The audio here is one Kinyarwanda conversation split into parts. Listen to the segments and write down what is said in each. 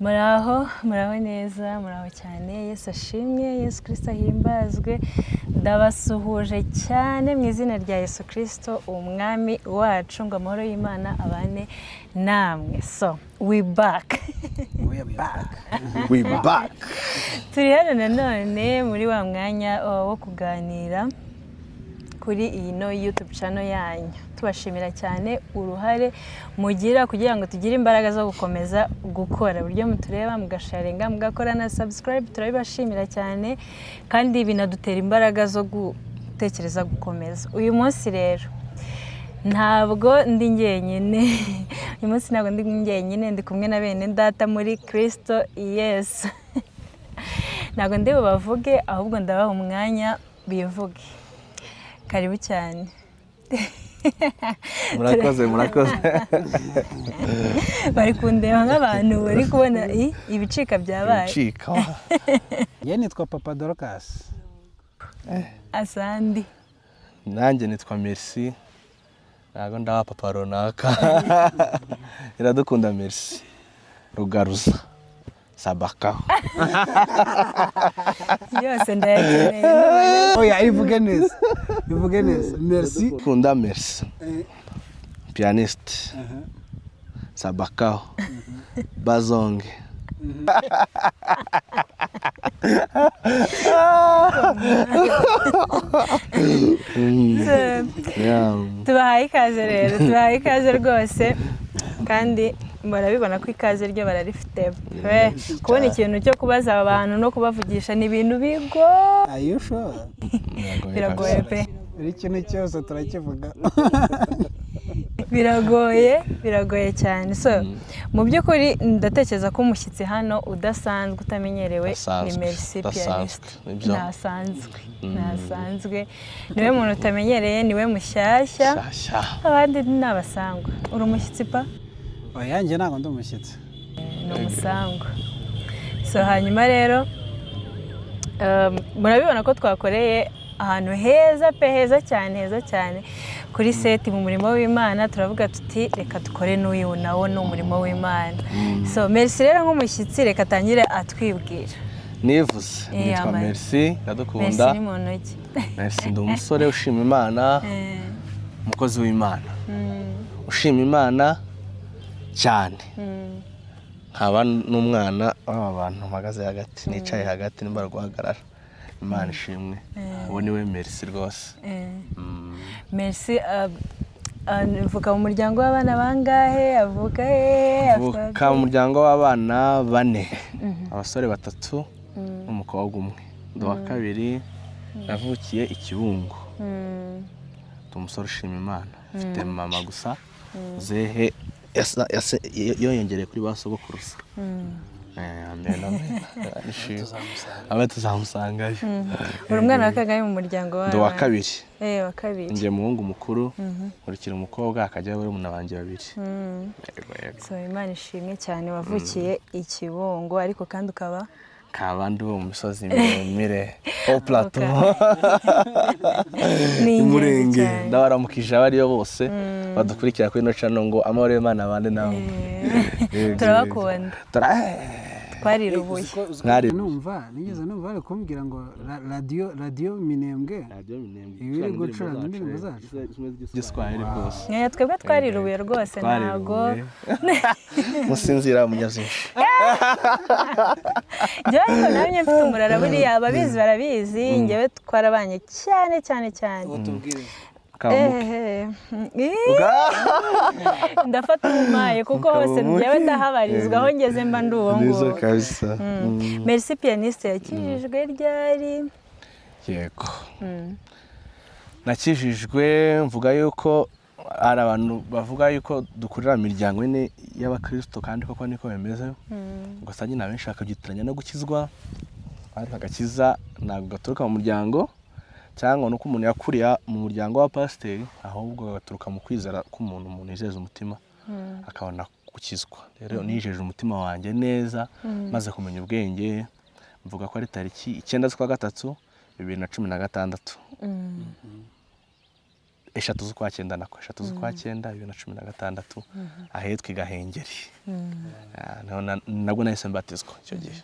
muraho neza, muraho cyane. Yesu ashimwe, Yesu Kristo ahimbazwe. Ndabasuhuje cyane mu izina rya Yesu Kristo umwami wacu, ngo amahoro y'Imana abane namwe. So we back. We back. Turi hano nanone muri wa mwanya wo kuganira kuri iyi YouTube channel yanyu. Tubashimira cyane uruhare mugira kugira ngo tugire imbaraga zo gukomeza gukora. Buryo mutureba mugasharinga mugakora na subscribe, turabibashimira cyane kandi binadutera imbaraga zo gutekereza gukomeza. Uyu munsi rero ntabwo ndi njyenyine. Uyu munsi ntabwo ndi njyenyine, ndi kumwe na bene data muri Kristo Yesu. Ntabwo ndi bubavuge, ahubwo ndabaha umwanya bivuge. Karibu cyane. Murakoze. Bari kundeba nk'abantu bari kubona ibicika byabaye. Ibicika. Ye nitwa Papa Dorcas. Asandi. Nanjye nitwa Merci. Ntago ndaba papa runaka. Iradukunda Merci. Rugaruza. Sabaka. Yose ndayakeneye. Oya, ivuge neza. Merci. Kunda Merci. Pianiste. Sabaka. Bazonge. Tubahaye ikaze rero, tubahaye ikaze rwose kandi murabibona ko ikaze ryo bararifite. Kubona ikintu cyo kubaza abantu no kubavugisha ni ibintu bigo. Ayusho. Biragoye pe. Buri kintu cyose turakivuga. Biragoye cyane. So mu by'ukuri ndatekereza ko umushyitsi hano udasanzwe utamenyerewe ni Merci Pianiste. Nasanzwe. Niwe muntu utamenyereye, niwe mushyashya. Abandi ni abasangwa. Uri umushyitsi pa? Oya, njye ntabwo ndi umushyitsi. Ni umusangwa. So hanyuma rero murabibona ko twakoreye ahantu heza cyane kuri seti mu murimo w'Imana. Turavuga tuti reka dukore n'uyu nawo ni umurimo w'Imana. So Merci rero nk'umushyitsi reka atangire atwibwira. Nivuze nitwa Merci, ndadukunda. Merci ni muntu ki? Merci ndi umusore ushima Imana. Umukozi w'Imana. Ushima Imana cyane. Nkaba n'umwana w'abantu mpagaze hagati, nicaye hagati nimba guhagarara. Imana ishimwe. Uwo niwe Merci rwose. Merci avuka mu muryango w'abana bangahe? Avuka he? Avuka mu muryango w'abana 4. Abasore 3 n'umukobwa umwe. Ndi wa kabiri, navukiye Ikibungo. Ndi umusore ushima Imana. Mfite mama gusa. Zehe yongereye kuri basogokuruza. Amen. Tuzamusangayo. Uri umwana wa kangahe mu muryango wawe? Ndi wa kabiri. Wa kabiri. Ngiye muhungu mukuru, nkurikira umukobwa akajya bari umuna banje 2. So Imana ishimwe cyane wavukiye Ikibungo ariko kandi ukaba kabandi bo mu misozi miremire au plateau. Ni Murenge. Ndabaramukije abariyo bose badukurikira kuri no channel ngo amahoro y'Imana abande nawe. Turabakunda. Twarirubuye. Numva bari kumbwira ngo radio Minembwe. Ibiri gucuranga indirimbo zacu. Giswahili rwose. Twebwe twarirubuye rwose ntago. Musinzira munyazinshi. Njyewe namye mfite umurara buriya ababizi barabizi, njyewe twarabanye cyane. Ndafata umumaye kuko hose njyewe ndahabarizwa aho ngeze mba ndi uwo nguwo. Nizo kabisa. Merci Pianiste yakijijwe ryari? Yego. Nakijijwe mvuga yuko ari abantu bavuga yuko dukurira imiryango ine y'abakristo kandi koko niko bemeze. Gusa nyine nabishaka gituranya no gukizwa. Ariko agakiza ntabwo gaturuka mu muryango cyangwa nuko umuntu yakuriya mu muryango wa pasiteri, ahubwo gaturuka mu kwizera k'umuntu yizeza umutima akabona gukizwa. Rero nijeje umutima wanjye neza maze kumenya ubwenge, mvuga ko ari tariki 9/3/2016. eshatu z'ukwa cyenda nako 2016 ahitwa i Gahengeri nabwo nahise mbatizwa icyo gihe.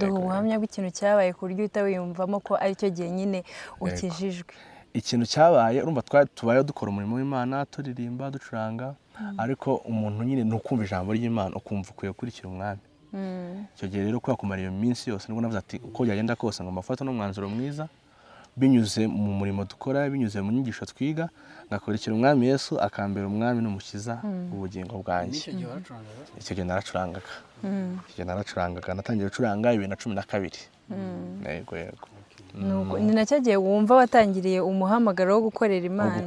Duha ubuhamya bw'ikintu cyabaye ku buryo uhita wiyumvamo ko ari cyo gihe nyine ukijijwe. Ikintu cyabaye urumva tubaye dukora umurimo w'Imana turirimba ducuranga ariko umuntu nyine nukumva ijambo ry'Imana ukumva ukwiye kurikira umwami. Icyo gihe rero kwakumara iyo minsi yose nibwo navuze ati uko byagenda kose ngo mafata no mwanzuro mwiza binyuze mu murimo dukora binyuze mu nyigisho twiga ngakurikira umwami Yesu akambera umwami n'umukiza ubugingo bwanjye. Icyo gihe naracurangaga natangiye gucuranga 2012. Yego ni nacyo gihe wumva watangiriye umuhamagaro wo gukorera Imana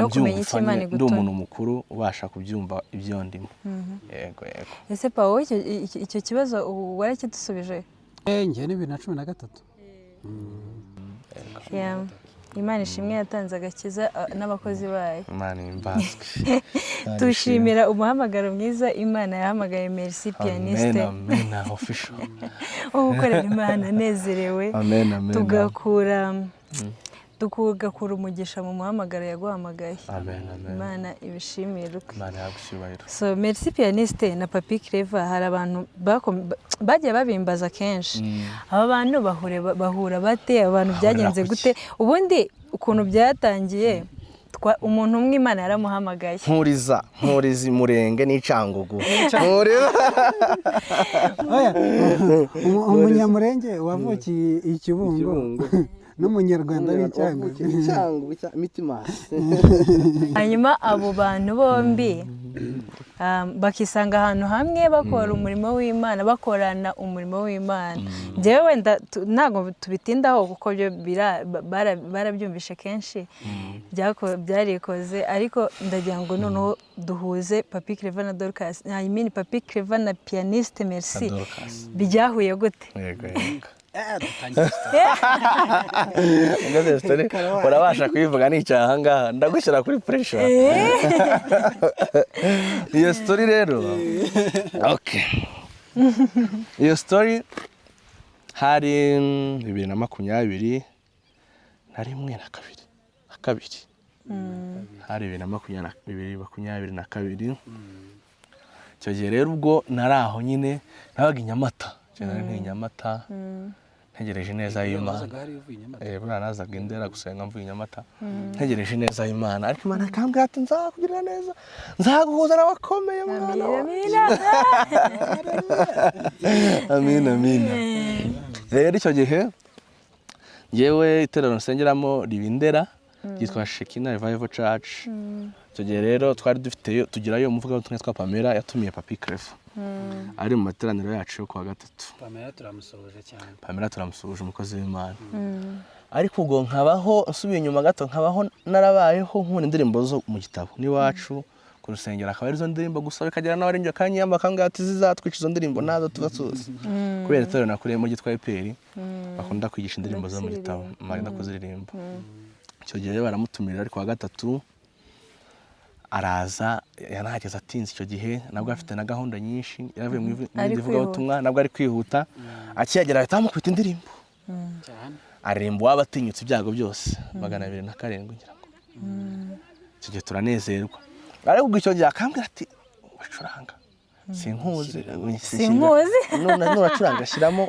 byumva ndi umuntu mukuru ubasha kubyumva ibyo ndimo. Yego ese Paul icyo kibazo warakidusubije? Njye ni 2013. Imana ishimwe yatanze agakiza n'abakozi bayo. Imana imbazwe. Tushimira umuhamagaro mwiza Imana yahamagaye Merci Pianiste. Amen official. Gukorera Imana nezerewe. Amen. Tugakura umugisha mu muhamagaro yaguhamagaye. Amen. Imana ibishimirwe. Imana yagushyubahiro. So Merci Pianiste na Papi Clever hari abantu bagiye babimbaza kenshi. Aba bantu bahura bate, abantu byagenze gute? Ubundi ukuntu byatangiye umuntu umwe Imana yaramuhamagaye. Nkuriza Murenge n'Icangugu. Umunyamurenge wavukiye Ikibungo. N'umunyarwanda w'Icyangugu mitima. Hanyuma abo bantu bombi bakisanga ahantu hamwe bakora umurimo w'Imana bakorana umurimo w'Imana. Njyewe wenda ntago tubitindaho kuko byo barabyumvishe kenshi byarikoze ariko ndagira ngo noneho duhuze Papi Clever na Dorcas. Papi Clever na Pianiste Merci byahuye gute? Yego urabasha kuyivuga n'icyaha ngaha ndagushyira kuri pressure. Iyo story rero iyo story hari 2021 hari 1 na 2 hari 2022. Icyo gihe rero ubwo nari aho nyine nabaga i Nyamata ntegereje neza y'Imana. Buriya nazaga Indera gusenga mvuye i Nyamata ntegereje neza y'Imana ariko Imana ikambwira ati nzakugirira neza nzaguhuza n'abakomeye mwana. Amen. Rero icyo gihe yewe iterano nsengeramo Ribindera yitwa Shekina Revival Church. Icyo gihe rero twari dufiteyo tugirayo umuvuga w'utumwe twa Pamela yatumiye Papi Clever ari mu materaniro yacu yo kuwa gatatu. Pamela turamusoje umukozi w'Imana. Ariko ubwo nkabaho nsubiye inyuma gato nkabaho narabayeho nk'une indirimbo zo mu gitabo n'iwacu ku rusengero akaba arizo ndirimbo gusa bikagera n'abarinjye kanyamba kambwira ati zizatwica izo ndirimbo nazo tubasuze kubera iterano nakuriye mu gitwa EPR bakunda kwigisha indirimbo zo mu gitabo marinda kuziririmba. Icyo gihe baramutumira ariko wa gatatu araza yanahageze atinze. Icyo gihe nabwo afite na gahunda nyinshi yaravuye mu ivuga ubutumwa nabwo ari kwihuta akiyagera ahita amukubita indirimbo aririmba wabatinyutse ibyago byose 207 ngira ngo. Icyo gihe turanezerwa ariko icyo gihe akambwira ati wacuranga sinkuzi none uracuranga shyiramo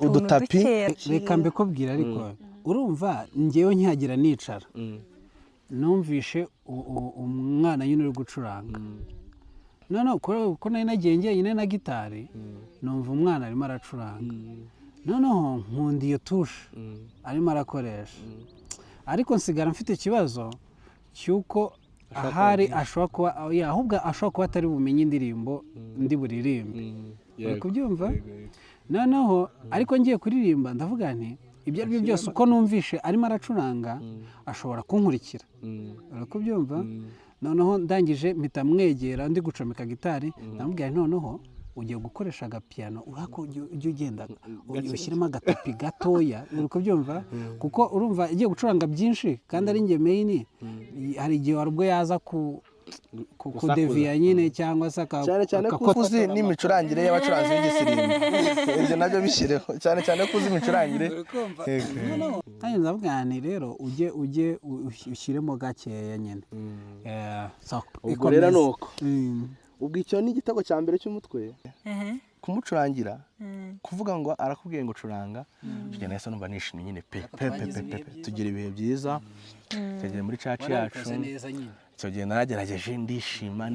udutapi. Reka mbikubwira ariko urumva njyewe nkihagira nicara numvishe umwana nyine uri gucuranga noneho ko nari nagiye njyenyine na gitari numva umwana arimo aracuranga noneho nkunda iyo tushe arimo arakoresha ariko nsigara mfite ikibazo cy'uko ahari ashobora kuba ahubwo ashobora kuba atari bumenye indirimbo ndi buririmbe. Uri kubyumva? Noneho ariko ngiye kuririmba ndavuga nti ibyo ari byo byose uko numvishe arimo aracuranga ashobora kunkurikira. Uri kubyumva? Noneho ndangije mpita mwegera ndi gucomeka gitari ndamubwira noneho ugiye gukoresha agapiano urako ujye ugenda ushyiremo agatapi gatoya. Uri kubyumva? Kuko urumva igiye gucuranga byinshi kandi ari njye main hari igihe warubwo yaza kudeviya nyine cyangwa se cyane cyane ko uzi n'imicurangire y'abacuranzi b'igisirimba ibyo nabyo bishyireho cyane cyane ko uzi imicurangire kandi ndavuga nti rero ujye ushyiremo gakeya nyine ubwo rero ni uko ubwo icyo ni igitego cya mbere cy'umutwe kumucurangira kuvuga ngo arakubwiye ngo curanga tugenda nahise numva nishimye nyine pe tugira ibihe byiza tugeze muri caci yacu icyo gihe naragerageje ndishima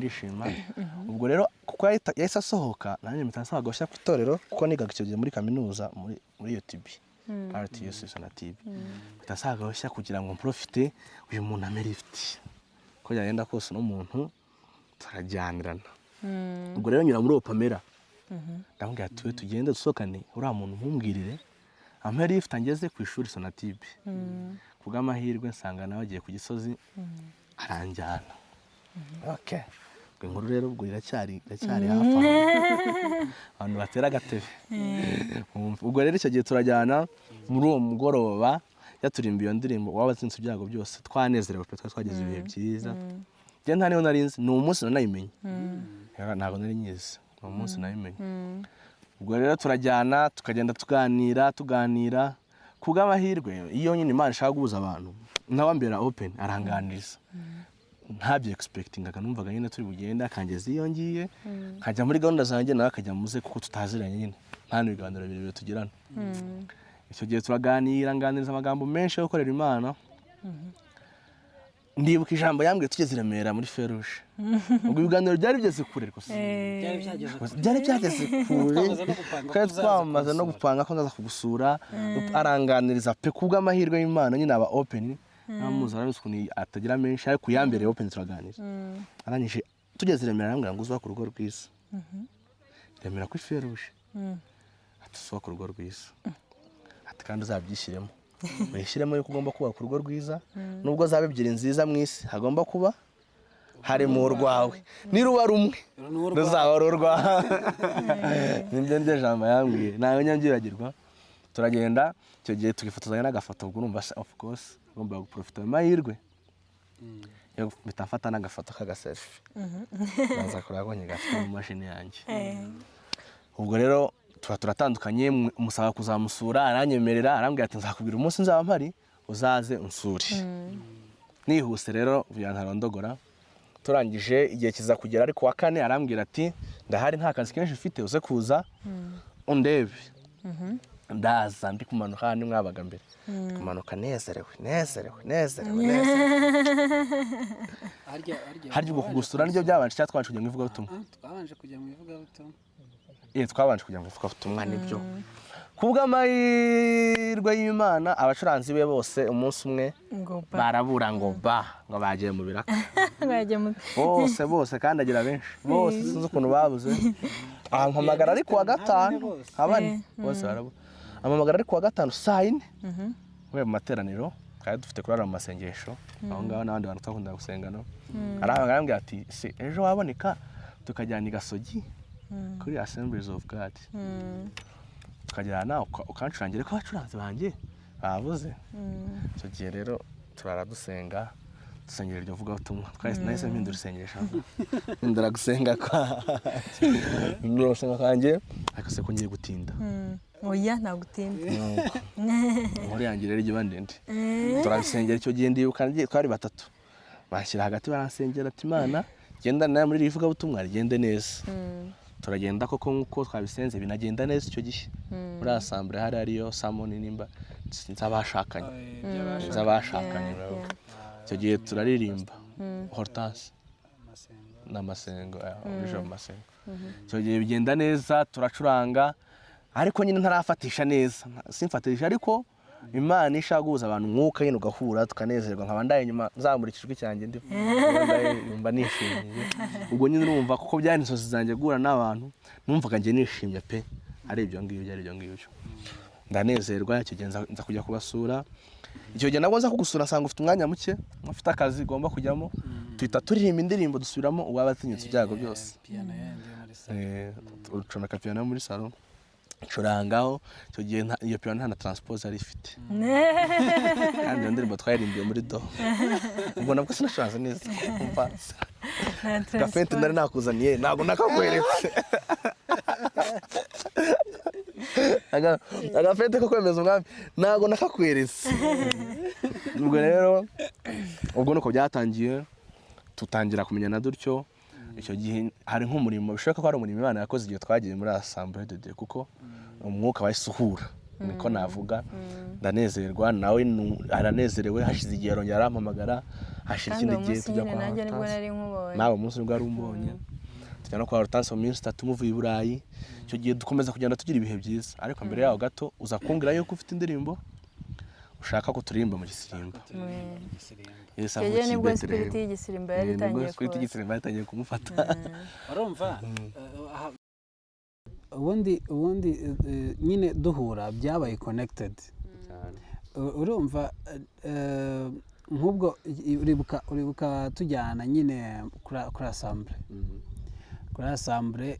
ubwo rero kuko yahise asohoka nanjye mpita nsaba gashya ku itorero kuko nigaga icyo gihe muri kaminuza muri UTB RTUS Sonatube mpita nsaba gashya kugira ngo mprofite uyu muntu amerifti ko yagenda kose n'umuntu turajyanirana ubwo rero nyura muri Opamera ndamubwira ati tugende dusohokane uriya muntu nkumbwirire amerifti angeze ku ishuri Sonatube kubw'amahirwe nsanga nawe agiye ku Gisozi aranjyana okay inkuru rero ubwo iracyari hafi abantu batera agatebe ubwo rero icyo gihe turajyana muri uwo mugoroba yaturimba iyo ndirimbo wabatsinze ibyago byose twanezerewe pe twagize ibihe byiza njye nta niho narinzi ni umunsi nanayimenye ntabwo nari nyizi ni umunsi nayimenye ubwo rero turajyana tukagenda tuganira kubw'amahirwe iyo nyine Imana ishaka guhuza abantu nawe ambera open aranganiriza ntabyo expectingaga numvaga nyine turi bugenda akangeza iyo ngiye nkajya muri gahunda zanjye nawe akajya muze kuko tutaziranye nyine nta n'ibiganiro birebire tugirana icyo gihe nganiriza amagambo menshi yo gukorera Imana ndibuka ijambo yambwiye tugeze i Remera muri Feruje ubwo ibiganiro byari bigeze kure rwose byari byageze kure kandi twamaze no gupanga ko ndaza kugusura aranganiriza pe kubw'amahirwe y'Imana nyine aba open namuzana n'ukuntu atagira menshi ariko yambere open turaganira aranyije tugeze i Remera arambwira ngo uzwa ku rugo rwiza Remera kuri Feruje ati uzwa ku rugo rwiza ati kandi uzabyishyiremo wishyiremo yuko ugomba kuba ku rugo rwiza nubwo zaba ebyiri nziza mu isi hagomba kuba hari mu rwawe niruba rumwe ruzaba ari urwawe nibyo jambo yambwiye ntawe nyabyibagirwa turagenda icyo gihe tugifotozanya n'agafoto ubwo urumva of course ugomba guprofita amahirwe yo bitafata n'agafoto k'agaselfie naza kurabonye gafite mu mashini yanjye ubwo rero turatandukanye umusaba kuzamusura aranyemerera arambwira ati nzakubwira umunsi nzaba mpari uzaze unsure nihuse rero yantarondogora turangije igihe kiza kugera ariko wa kane arambwira ati ndahari nta kazi kenshi ufite uze kuza undebe ndaza ndi kumanuka hano mwabaga mbere kumanuka nezerewe harya ubwo kugusura nibyo byabanje cyangwa twabanje kujya mu ivugabutumwa twabanje kujya mu ivugabutumwa twabanje kujya mu ivugabutumwa nibyo kubw'amahirwe y'Imana abacuranzi be bose umunsi umwe barabura ngo bagiye mu biraka bose kandi agira benshi bose sinzi ukuntu babuze ampamagara ari kuwa gatanu abane bose barabura ampamagara ari kuwa gatanu saa 4 we mu materaniro kandi dufite kurara mu masengesho aho ngaho n'abandi bantu twakunda gusengana arambwira ati se ejo waboneka tukajyana i Gasogi kuri Assemblies of God tukajyana ukancurangira ko abacuranzi banjye babuze icyo gihe rero turara dusenga dusengera iryo vugabutumwa twahise nahise mpindura isengesho mpindura gusenga kwanjye ariko se ko ngiye gutinda oya ntagutinda muri yanjye rero igihe ndende turabisengera icyo gihe ndibuka twari batatu bashyira hagati baransengera ati Imana genda nawe muri iri vugabutumwa rigende neza turagenda koko nkuko twabisenze binagenda neza icyo gihe muri assemblée hari ariyo samoni nimba nzabashakanye icyo gihe turaririmba Hortense n'amasengo ijoro masengo icyo gihe bigenda neza turacuranga ariko nyine ntarafatisha neza simfatisha ariko Imana ishaka guhuza abantu mwuka nyine ugahura tukanezerwa nkaba ndaye nyuma nzamurikijwe cyanjye ndi mba nishimiye ubwo nyine urumva kuko byari inzozi zanjye guhura n'abantu numvaga ngiye nishimye pe ari ibyo ngibyo ndanezerwa icyo gihe nza kujya kubasura icyo gihe nabwo nza kugusura nsanga ufite umwanya muke ufite akazi ugomba kujyamo tuhita turirimba indirimbo dusubiramo uwabatsinyitse ibyago byose ucomeka piano muri salon ncurangaho icyo gihe iyo piano nta na transpose yari ifite kandi iyo ndirimbo twaririmbiye muri do ubwo nabwo sinacuranze neza kumva gafete nari nakuzaniye ntabwo nakakweretse agafete ko kwemeza umwami ntabwo nakakweretse ubwo rero ubwo nuko byatangiye tutangira kumenyana dutyo icyo gihe hari nk'umurimo bishoboka ko hari umurimo Imana yakoze igihe twagiye muri Assemblée de Dieu kuko umwuka wahisuhura niko navuga ndanezerwa nawe aranezerewe hashize igihe arongera arampamagara hashira ikindi gihe tujya kwa nawe umunsi nibwo ari umbonye tujya no kwa Hortense mu minsi 3 muvuye i Burayi icyo gihe dukomeza kugenda tugira ibihe byiza ariko mbere yaho gato uza kumbwira yuko ufite indirimbo ushaka ko turirimba mu gisirimba Yewe nibwo spirit y'igisirimba yari itangiye spirit y'igisirimba yatangiye kumufata urumva ubundi nyine duhura byabaye connected urumva nk'ubwo uribuka tujyana nyine kuri Assemblée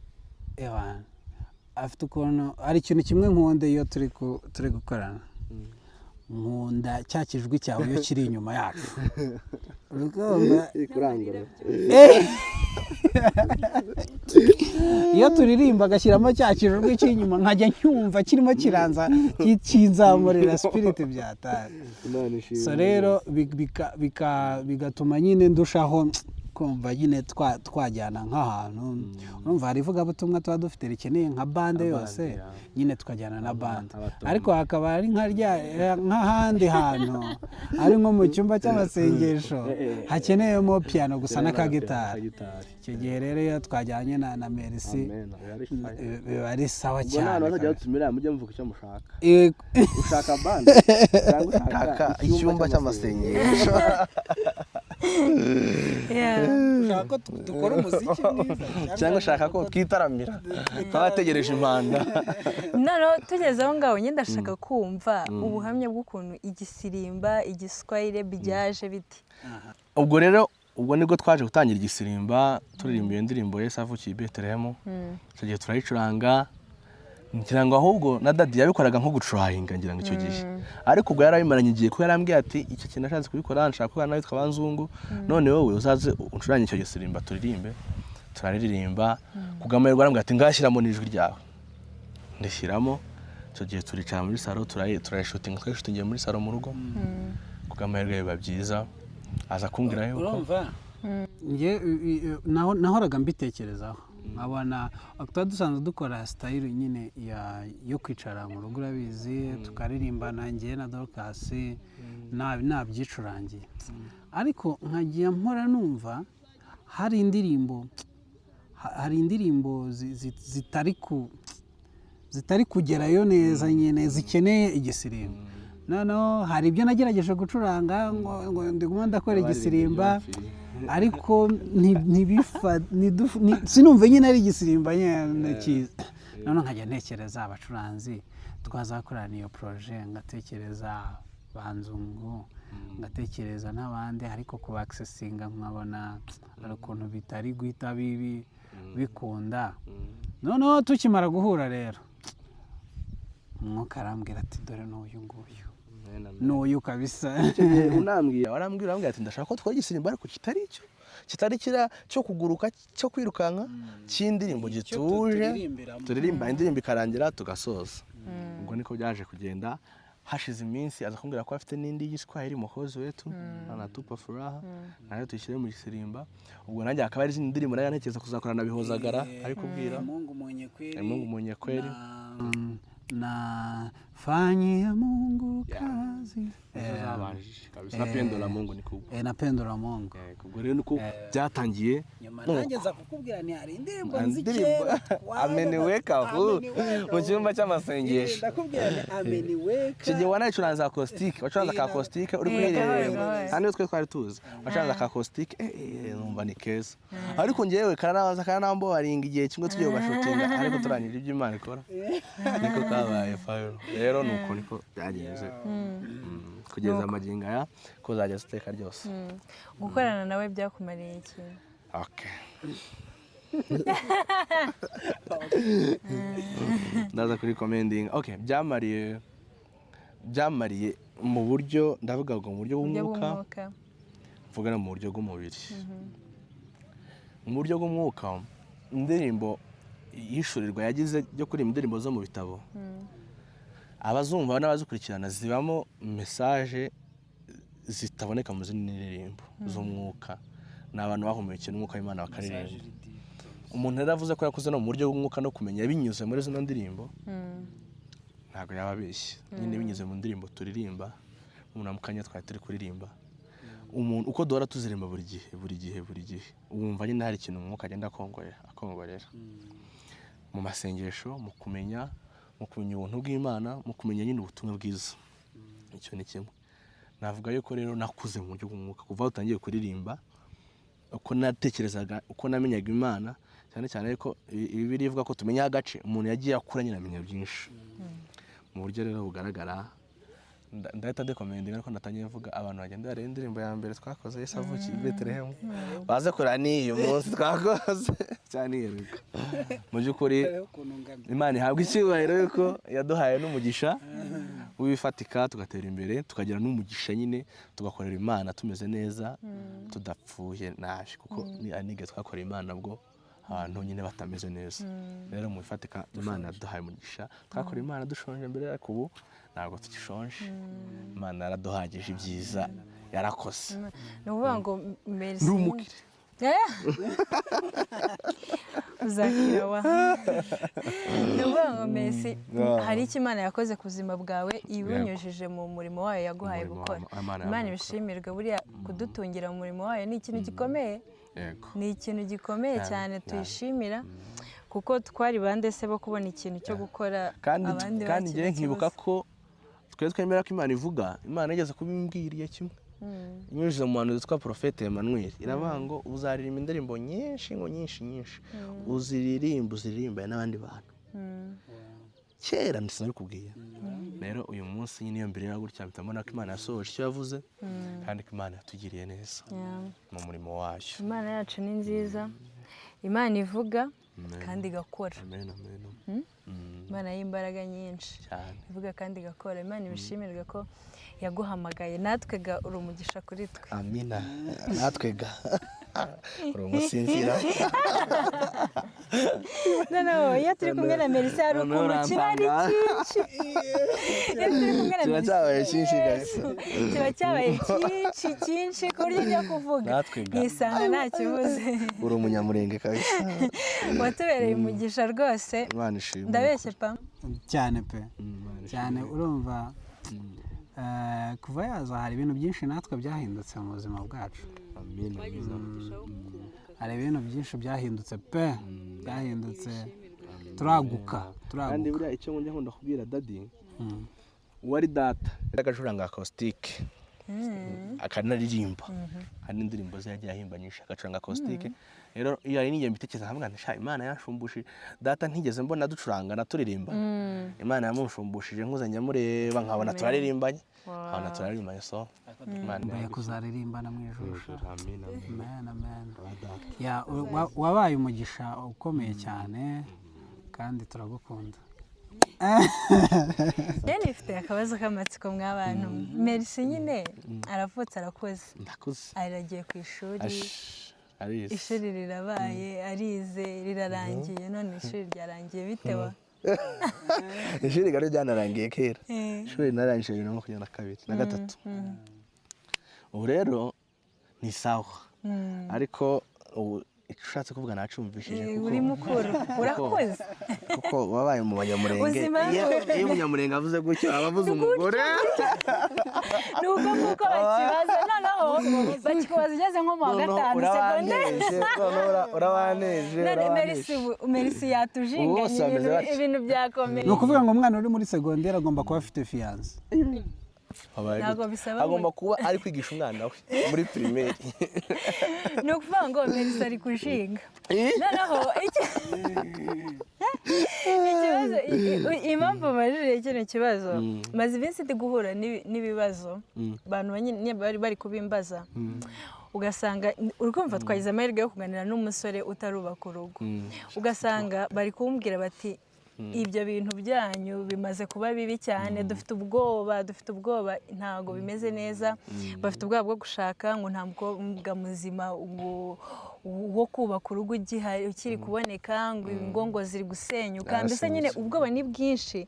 afite ukuntu ari ikintu kimwe nkunde iyo turi gukorana nkunda cya kijwi cyawe iyo kiri inyuma yacu iyo turirimba agashyiramo cya kijwi kiri inyuma nkajya ncyumva kirimo kiranza kinzamurira spirit byataye so rero bigatuma nyine ndushaho kumva nyine twajyana nk'ahantu urumva hari ivugabutumwa tuba dufite rikeneye nka bande yose nyine tukajyana na bande ariko hakaba ari nk'ahandi hantu ari nko mu cyumba cy'amasengesho hakeneyemo piano gusa n'akagitari icyo gihe rero iyo twajyanye na Merci biba ari sawa cyane bazajya batumira mujye muvuga icyo mushaka ushaka bande cyangwa ushaka icyumba cy'amasengesho ushaka ko dukora umuziki mwiza cyangwa ushaka ko twitaramira twabategereje impanda noneho tugeze aho ngaho nyine ndashaka kumva ubuhamya bw'ukuntu igisirimba igiswahili byaje biti ubwo nibwo twaje gutangira igisirimba turirimba iyo ndirimbo Yesu avukiye i Betelehemu icyo gihe turayicuranga ngira ngo ahubwo na Dadi yabikoraga nko gucurahinga ngira ngo icyo gihe ariko ubwo yarabimaranye igihe ko yarambwiye ati icyo kintu nashatse kubikora nshaka ko nawe witwa Banzungu none wowe uzaze uncuranye icyo gisirimba turirimbe turaririmba kugamerwa arambwira ati ngashyiramo n'ijwi ryawe ndishyiramo icyo gihe turicara muri salo turayishutinga twayishutingiye muri salo mu rugo kugamerwa biba byiza aza kumbwira yuko urumva nahoraga mbitekerezaho nkabona tuba dusanzwe dukora style nyine yo kwicara mu rugo urabizi tukaririmba nanjye na Dorcas nabyicurangiye ariko nkagiye mpora numva hari indirimbo zitari kugerayo neza nyine zikeneye igisirimba noneho hari ibyo nagerageje gucuranga ngo ndigume ndakora igisirimba ariko sinumve nyine ari igisirimba nyine cyiza noneho nkajya ntekereza abacuranzi twazakorana iyo projet ngatekereza Banzungu ngatekereza n'abandi ariko kuba accessinga nkabona ari ukuntu bitari guhita bikunda noneho tukimara guhura rero umwuka arambwira ati dore n'uyu nguyu n'uyu kabisa warambwira ati ndashaka ko twakora igisirimba ariko kitari kira cyo kuguruka cyo kwirukanka cy'indirimbo gituje turirimba indirimbo ikarangira tugasoza ubwo niko byaje kugenda hashize iminsi aza kumbwira ko afite n'indi y'Igiswahili Muhozi wetu anatupa furaha nayo tuyishyire mu gisirimba ubwo nanjye akaba ari izindi ndirimbo nayo ntekereza kuzakorana na Bihozagara ariko kubwira Mungu mwenye kweli na fanyia Mungu kazi na pendo la Mungu ni kubwa na pendo la Mungu kubwo rero nuko byatangiye nageza kukubwira ni hari indirimbo nzikera ameniweka hu mu cyumba cy'amasengesho ndakubwira ni ameniweka kigiye wanayicuranza acoustic wacuranza acoustic uri kwiherera kandi twe twari tuzi wacuranza acoustic numva ni keza ariko ngewe karanabaza karanambo waringa igihe kimwe tugiye gashutinga ariko turangije ibyo Imana ikora niko kabaye fire rero nuko niko byagenze kugeza amagingo aya ko zajya ziteka ryose gukorana nawe byakumariye iki? Okay, ndaza kuri commending. Okay, byamariye mu buryo ndavuga ngo mu buryo bw'umwuka mvuga no mu buryo bw'umubiri. Mu buryo bw'umwuka indirimbo yishurirwa yagize byo kuri indirimbo zo mu bitabo abazumva n'abazikurikirana zibamo message zitaboneka mu zindi ndirimbo z'umwuka. Ni abantu bahumekeye n'umwuka w'Imana bakaririmba. Umuntu yaravuze ko yakuze no mu buryo bw'umwuka no kumenya binyuze muri zino ndirimbo ntabwo yababeshye. Nyine binyuze mu ndirimbo turirimba umuntu amukanya twari turi kuririmba umuntu uko duhora tuzirimba buri gihe wumva nyine hari ikintu umwuka agenda akongorera mu masengesho, mu kumenya ubuntu bw'Imana, mu kumenya nyine ubutumwa bwiza. Icyo ni kimwe. Navuga yuko rero nakuze mu buryo bw'umwuka kuva utangiye kuririmba, uko natekerezaga, uko namenyaga Imana, cyane cyane ko Bibiliya ivuga ko tumenya agace umuntu yagiye akura nyine amenya byinshi. Mu buryo rero bugaragara ndahita dekomendinga ariko natangiye mvuga abantu bagenda bareba indirimbo ya mbere twakoze Yesu avukiye i Betelehemu baze kureba n'iyo munsi twakoze cyane yeruka. Mu by'ukuri Imana ihabwa icyubahiro yuko yaduhaye n'umugisha wifatika tugatera imbere tukagira n'umugisha nyine tugakorera Imana tumeze neza tudapfuye nabi kuko nige twakorera Imana bwo abantu nyine batameze neza. Rero mu ifatika Imana yaduhaye umugisha twakorera Imana dushonje mbere ariko ubu ntabwo tukishonje. Imana yaraduhagije ibyiza yarakoze. Ni ukuvuga ngo merci Rumukire uzakira wa ni ukuvuga ngo merci hari icyo Imana yakoze ku buzima bwawe ibinyujije mu murimo wayo yaguhaye gukora. Imana ibishimirwe buriya kudutungira mu murimo wayo ni ikintu gikomeye. Ni ikintu gikomeye cyane tuyishimira kuko twari bande se bo kubona ikintu cyo gukora abandi kandi ngiye nkibuka ko twemera ko Imana ivuga. Imana yageze kubimbwiriye kimwe inyujije mu bantu witwa Prophète Emmanuel iravuga ngo uzaririmba indirimbo nyinshi uziririmba n'abandi bantu. Kera sinabikubwiye. Rero uyu munsi nyine iyo mbere ya gutya mbona ko Imana yasohoje icyo yavuze kandi ko Imana yatugiriye neza mu murimo wayo. Imana yacu ni nziza. Imana ivuga kandi igakora. Imana y'imbaraga nyinshi ivuga kandi igakora. Imana ibishimirwe ko yaguhamagaye natwe ga uri umugisha kuri twe. Amina. Natwe ga uri umusinzira. No, iyo turi kumwe na Melissa hari ukuntu kiba ari cyinshi. Iyo turi kumwe na Melissa kiba cyabaye cyinshi ku buryo njya kuvuga nisanga nta kibuze. Uri umunyamurenge kabisa. Watubereye umugisha rwose. Ndabeshye pa cyane pe cyane. Urumva kuva yaza hari ibintu byinshi natwe byahindutse mu buzima bwacu. Hari ibintu byinshi byahindutse pe byahindutse turaguka. Kandi buriya icyo njya nkunda kubwira Daddy wari data agacuranga acoustic akanaririmba hari indirimbo ze yagiye ahimba nyinshi agacuranga acoustic. Rero iyo ari n'ingiye mbitekereza nkavuga nti Imana yashumbushije data ntigeze mbona ducuranga na turirimba. Imana yamusumbushije nkuzanye mureba nkabona turaririmbanye nkabona turaririmbanye. So Imana yakuzaririmbana mu ijuru. Amen amen. Ya wabaye umugisha ukomeye cyane kandi turagukunda. Yari ifite akabazo k'amatsiko mw'abantu. Merci nyine aravutse arakoze. Ndakuze. Aragiye ku ishuri. Arize. Ishuri rirabaye arize rirarangiye none ishuri ryarangiye bitewa. Ishuri gari ryanarangiye kera. Ishuri narangije 2022 ubu rero ni sawa ariko ushatse kuvuga nacumvishije kuko uri mukuru urakoze kuko wabaye mu banyamurenge. Iyo umunyamurenge avuze gutyo abavuze umugore nuko kuko bakibaza noneho bakikubaza ugeze nko mu wa 5 secondaire. Urabaneje. Merci yatujinganye ibintu byakomeye. Ni ukuvuga ngo umwana uri muri secondaire agomba kuba afite fiance. Agomba kuba ari kwigisha umwana we muri primaire. Ni ukuvuga ngo Melissa ari kushinga noneho impamvu majije kino kibazo maze iminsi ndi guhura n'ibibazo abantu bari kubimbaza ugasanga urumva twagize amahirwe yo kuganira n'umusore utarubaka urugo ugasanga bari kumbwira bati ibyo bintu byanyu bimaze kuba bibi cyane dufite ubwoba ntago bimeze neza bafite ubwoba bwo gushaka ngo nta mukobwa muzima wo kubaka urugo ukiri kuboneka ngo ingongo ziri gusenyuka mbese nyine ubwoba ni bwinshi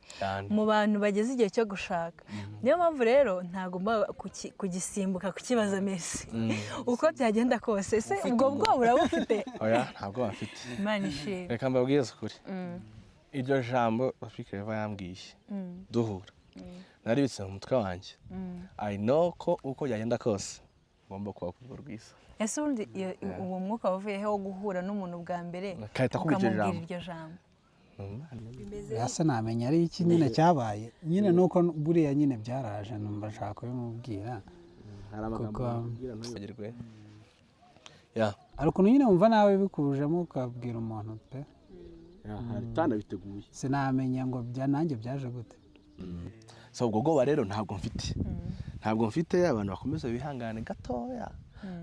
mu bantu bageze igihe cyo gushaka niyo mpamvu rero ntagomba kugisimbuka kukibaza Messi uko byagenda kose se ubwo bwoba urabufite oya ntabwo bafite Imana ishimwe reka mbabwize ukuri iryo jambo Afrique Riva yambwiye duhura naribitse mu mutwe wanjye I know ko uko byagenda kose ngomba kuba ku rwiza ese ubundi uwo mwuka wavuyeho wo guhura n'umuntu bwa mbere ukamubwira iryo jambo ese namenya ari iki nyine cyabaye nyine nuko buriya nyine byaraje numva nshaka kubimubwira hari amagambo ambwira ntugirwe hari ukuntu nyine wumva nawe bikujemo ukabwira umuntu pe hari tana biteguye sinamenya ngo nanjye byaje gute so ubwo bwoba rero ntabwo mfite abantu bakomeza bihangane gatoya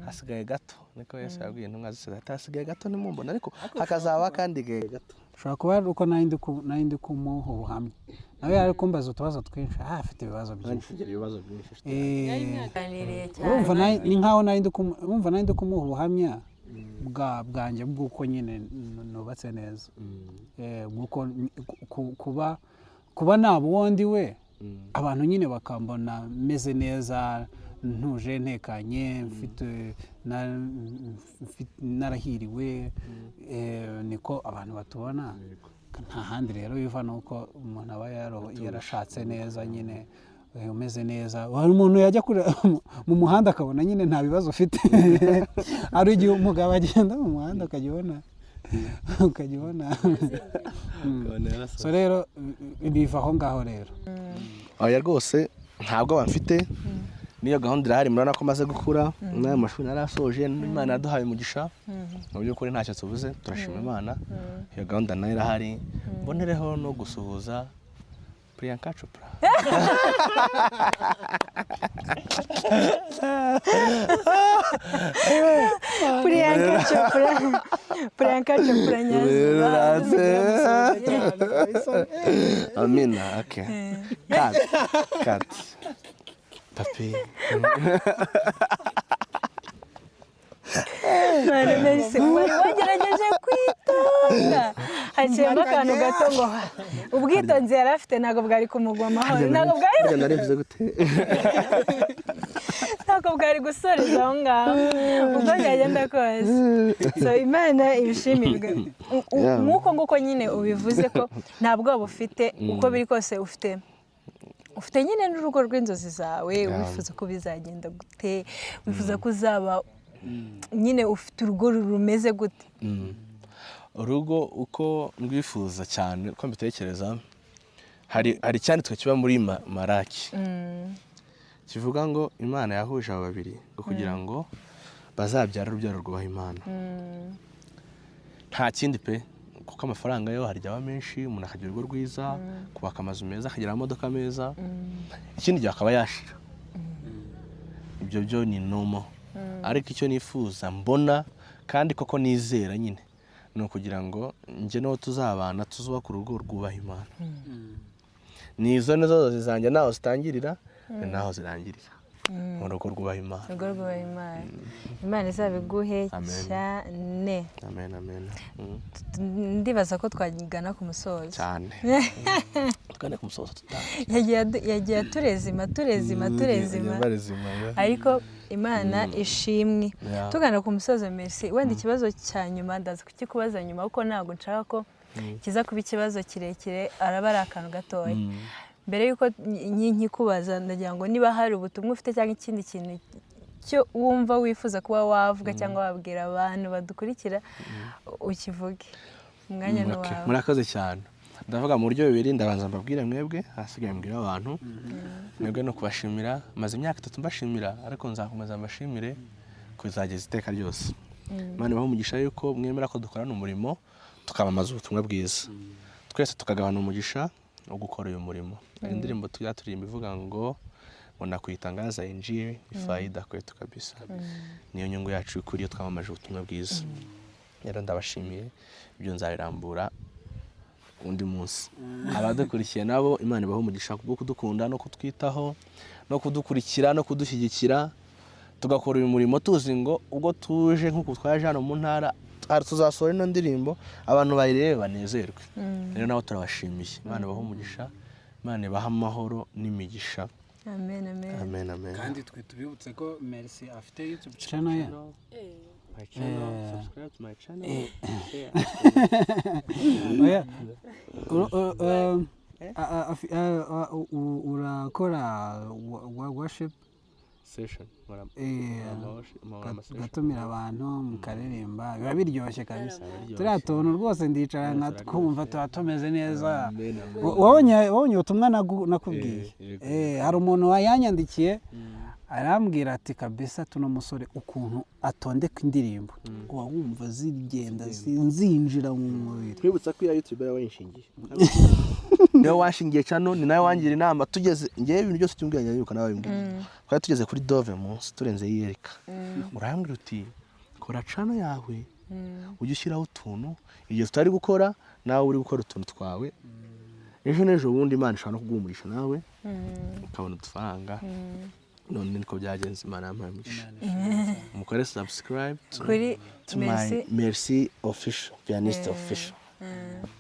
hasigaye gato niko Yesu yabwiye intumwa zose hasigaye gato nimumbona ariko hakazaba kandi gato ushobora kuba ari uko nari ndi kumuha ubuhamya nawe yari kumbaza utubazo twinshi afite ibibazo byinshi urumva ni nkaho nari ndi kumuha ubuhamya bwanjye bw'uko nyine nubatse neza kuba naba uwundi we abantu nyine bakambona meze neza ntuje ntekanye narahiriwe niko abantu batubona nta handi rero biva nuko umuntu aba yarashatse neza nyine umeze neza hari umuntu yajya mu muhanda akabona nyine nta bibazo ufite hari igihe umugabo agenda mu muhanda ukajya ubona so rero biva aho ngaho rero oya rwose ntabwo bamfite niyo gahunda irahari murabona ko maze gukura n'ayo mashuri narasoje n'Imana yaduhaye umugisha mu by'ukuri ntacyo tubuze turashima Imana iyo gahunda nayo irahari mbonereho no gusuhuza Priyanka Chopra Priyanka Chopra nyazo Amina okay cut papi Mwana Messi wagerageje kwitonda haciyemo akantu gato ngo ubwitonzi yari afite ntabwo bwari kumugwa amahoro ntabwo bwari gusoreza aho ngaho uko byagenda kose so Imana ibishimirwe nk'uko nguko nyine ubivuze ko nta bwoba ufite uko biri kose ufite nyine n'urugo rw'inzozi zawe wifuza ko bizagenda gute wifuza ko uzaba nyine ufite urugo rumeze gute urugo uko ndwifuza cyane uko mbitekereza hari cyanditswe kiba muri Maraki kivuga ngo Imana yahuje abo babiri kugira ngo bazabyara urubyaro rwubaha Imana nta kindi pe kuko amafaranga yo harya aba menshi umuntu akagira urugo rwiza kubaka amazu meza akagira amamodoka meza ikindi gihe akaba yashira ibyo byo ni nomo ariko icyo nifuza mbona kandi koko nizera nyine ni ukugira ngo njye n'uwo tuzabana tuzubaka urugo rwubaha Imana nizo nizo zizanjye naho zitangirira naho zirangirira mu rugo rwubaha Imana urugo rwubaha Imana Imana izabiguhe cyane amen ndibaza ko twagana ku musozo cyane twagana ku musozo yagiye aturezima ariko Imana ishimwe tugana ku musozo Messi wenda ikibazo cya nyuma ndaza kukikubaza nyuma kuko ntabwo nshaka ko kiza kuba ikibazo kirekire araba ari akantu gatoya mbere yuko nkikubaza ndagira ngo niba hari ubutumwa ufite cyangwa ikindi kintu cyo wumva wifuza kuba wavuga cyangwa wabwira abantu badukurikira ukivuge umwanya ni wawe murakoze cyane ndavuga mu buryo bubiri ndabanza mbabwire mwebwe hasigaye mbwira abantu mwebwe no kubashimira maze imyaka 3 mbashimira ariko nzakomeza mbashimire kuzageza iteka ryose Imana ibahe umugisha yuko mwemera ko dukorana umurimo tukamamaza ubutumwa bwiza twese tukagabana umugisha wo gukora uyu murimo. Indirimbo tujya turirimba ivuga ngo nakuitangaza injili ni faida kwetu kabisa. Niyo nyungu yacu kuri iyo twamamaje ubutumwa bwiza. Rero ndabashimiye ibyo nzabirambura undi munsi. Abadukurikiye nabo Imana ibaho umugisha kubwo kudukunda no kutwitaho no kudukurikira no kudushyigikira, tugakora uyu murimo tuzi ngo ubwo tuje nk'uko twaje hano mu ntara tuzasohora ino ndirimbo abantu bayirebe banezerwe. Rero nabo turabashimiye. Imana ibaho umugisha, Imana ibaha amahoro n'imigisha. Amen, amen. Amen, amen. kandi twe tubibutse ko Merci afite YouTube channel ye. My channel, subscribe to my channel. Urakora worship Session. gatumira abantu mukaririmba, biba biryoshye kabisa. Turiya tuntu rwose ndicara nkakumva tuba tumeze neza. Wabonye ubutumwa nakubwiye? Hari umuntu wayanyandikiye arambwira ati kabisa tuno musore ukuntu atondeka indirimbo uba wumva zigenda zinjira mu mubiri. Twibutsa ko YouTube yawe inshingiye. Niyo washingiye cyane ni nawe wangira inama tugeze ngiye ibintu byose cyumbwanya yuko nawe bimbwiye. Twari tugeze kuri Dove munsi turenze yiyereka. Urambwira uti kora channel yawe ujye ushyiraho utuntu igihe tutari gukora nawe uri gukora utuntu twawe. Ejo n'ejo bundi Imana ishobora no kugumurisha nawe ukabona udufaranga. None niko byagenze Imana yampaye. Mukore subscribe Kuri to my Merci official, pianist official.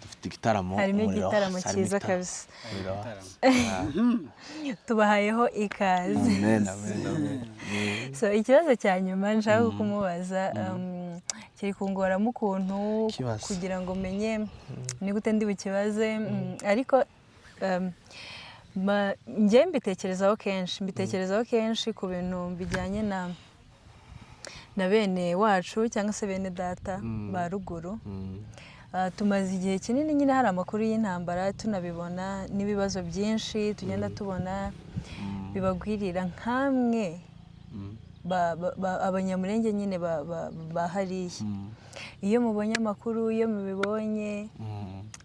Dufite igitaramo. harimo igitaramo cyiza kabisa. Tubahayeho ikaze. Amen, amen, amen. So ikibazo cya nyuma nshaka kumubaza kiri kungoramo ukuntu kugira ngo menye ni gute ndi bukibaze, ariko njye mbitekerezaho kenshi ku bintu bijyanye na bene wacu cyangwa se bene data ba ruguru. Tumaze igihe kinini nyine hari amakuru y'intambara tunabibona n'ibibazo byinshi tugenda tubona bibagwirira nkamwe abanyamurenge nyine bahariye. Iyo mubonye amakuru, iyo mubibonye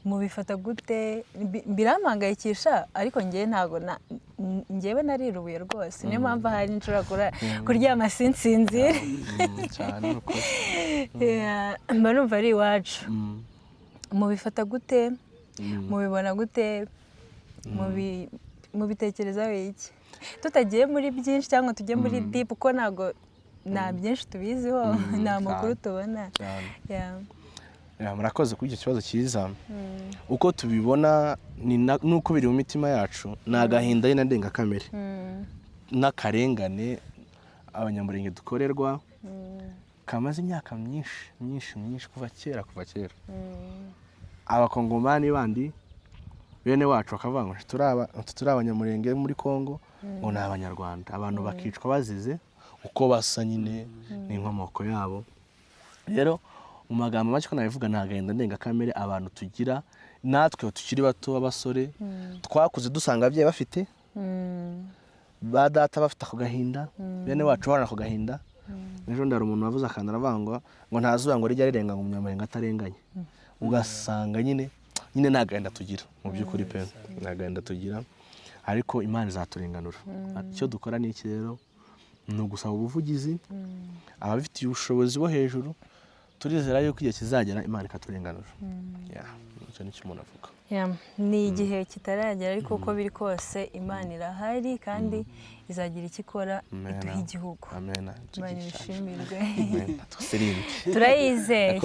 mubifata gute? Birampangayikisha ariko njyewe narirubuye rwose. Niyo mpamvu hari nshobora kuryama sinsinzire. Mba numva ari iwacu. Mubifata gute? Mubibona gute? Mubitekerezaho iki? Tutagiye muri byinshi cyangwa tujye muri deep kuko ntago nta byinshi tubiziho, nta makuru tubona. Murakoze kuri icyo kibazo cyiza. Uko tubibona nuko biri mu mitima yacu ni agahinda n'indengakamere n'akarengane abanyamurenge dukorerwa kamaze imyaka myinshi kuva kera. Abakongomani bandi bene wacu bakavuga ngo turi abanyamurenge muri Kongo ngo ni abanyarwanda. Abantu bakicwa bazize uko basa nyine n'inkomoko yabo. Rero mu magambo make ko nabivuga ni agahinda ndengakamere abantu tugira natwe tukiri bato b'abasore twakuze dusanga ababyeyi bafite ba data bafite ako gahinda, bene wacu barana ako gahinda. Ejo ndari umuntu wavuze akanda aravuga ngo ntazuba ngo rijya rirenga ngo umunyamurenge atarenganye. Ugasanga nyine nta gahinda tugira mu by'ukuri pe, nta gahinda tugira ariko Imana izaturenganura. Icyo dukora ni iki rero? Ni ugusaba ubuvugizi abafitiye ubushobozi bo hejuru. Turizera yuko igihe kizagera Imana ikaturenganura. Icyo ni cyo umuntu avuga. Ni igihe kitaragera ariko uko biri kose Imana irahari kandi izagira icyo ikora iduha igihugu. Imana ibishimirwe. Turayizeye.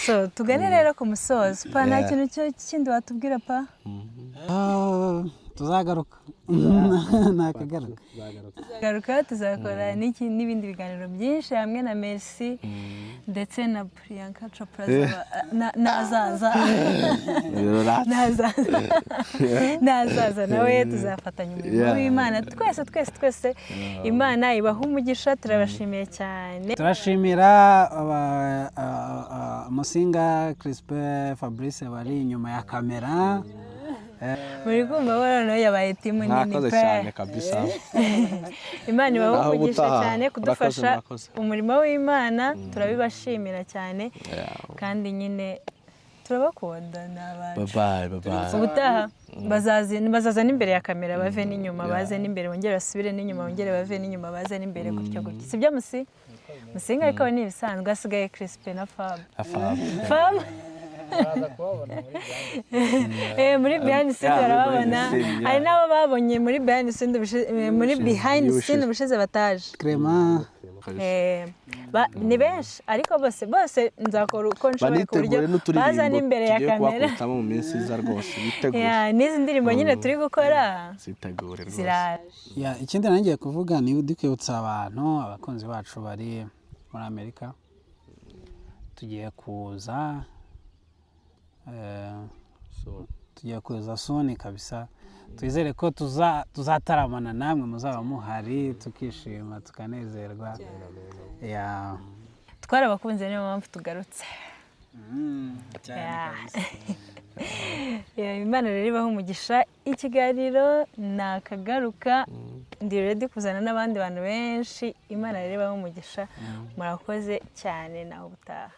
So tugane rero ku musozo. Pa nta kintu kindi watubwira pa? Tuzagaruka. Tuzagaruka tuzakora n'ibindi biganiro byinshi hamwe na Merci ndetse na Priyanka Chopra nazaza nawe tuzafatanya umurimo w'Imana twese. Imana ibaha umugisha. Turabashimiye cyane. Turashimira Musinga Crispin Fabrice bari inyuma ya kamera. Muri kumva noneho yabaye timu nini pe. Imana ibaho umugisha cyane kudufasha umurimo w'Imana. Turabibashimira cyane kandi nyine turabakunda ni abantu bye ubutaha bazaza n'imbere ya kamera bave n'inyuma baze n'imbere bongere basubire n'inyuma bongere bave n'inyuma baze n'imbere gutyo gutyo sibyo musinga ariko ni ibisanzwe hasigaye Crispin na Fab muri behind the scene barababona hari n'abo babonye muri behind the scene ubushize bataje Clement ni benshi ariko bose nzakora uko nshoboye ku buryo baza n'imbere ya kamera mu minsi iza rwose bitegure n'izi ndirimbo nyine turi gukora zitegure rwose ikindi nangiye kuvuga ni dukwibutsa abantu abakunzi bacu bari muri Amerika tugiye kuza soni kabisa twizere ko tuzataramana namwe muzaba muhari tukishima tukanezerwa twarabakunze niyo mpamvu tugarutse Imana rero ibaho umugisha ikiganiro nakagaruka ndi ready kuzana n'abandi bantu benshi Imana rero ibaho umugisha murakoze cyane naho ubutaha